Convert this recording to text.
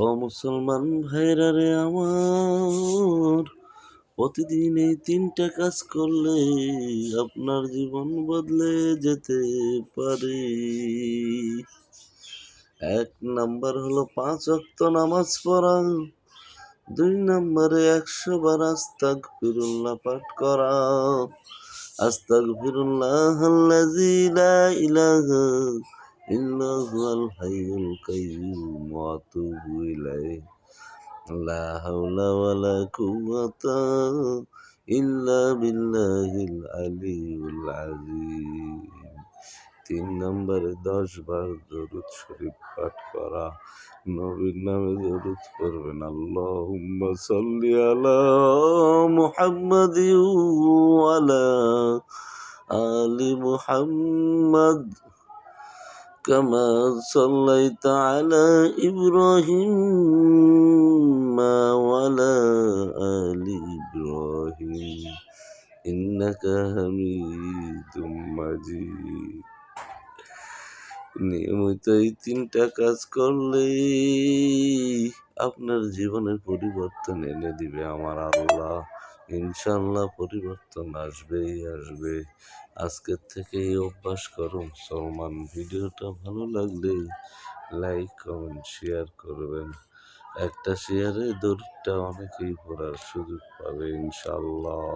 ও মুসলমান ভাইরা রে আমার, প্রতিদিন এই 3টা কাজ করলে আপনার জীবন বদলে যেতে পারে। 1 নাম্বার হলো 5 ওয়াক্ত নামাজ পড়া। 2 নম্বরে 100 বার আস্তাগফিরুল্লাহ পাঠ করা। আস্তাগফিরুল্লাহাল্লাযী লা ইলাহা ইল্লা হুয়াল হাইয়ুল কাইয়্যুম ওয়া আতুবু ইলাইহি। লা হাওলা ওয়ালা কুওয়াতা ইল্লা বিল্লাহিল আলিয়্যুল আযীম। 3 নম্বরে 10 বার দরুদ শরীফ পাঠ করা। নবীর নামে দরুদ পড়বেন। আল্লাহুম্মা সাল্লি আলা মুহাম্মাদিন ওয়া আলা আলি মুহাম্মাদ কামা সাল্লাইতা আলা ইব্রাহিম ওয়া আলা আলি ইব্রাহিম ইন্নাকা হামিদুম মাজিদ। নিয়মিত এই 3টা কাজ করলে আপনার জীবনের পরিবর্তন এনে দিবে আমার আল্লাহ। ইনশাল্লাহ পরিবর্তন আসবেই আসবে। আজকের থেকে এই অভ্যাস করুন মুসলমান। ভিডিওটা ভালো লাগলে লাইক কমেন্ট শেয়ার করবেন। একটা শেয়ারে দরুদটা অনেকেই পড়ার সুযোগ পাবে ইনশাল্লাহ।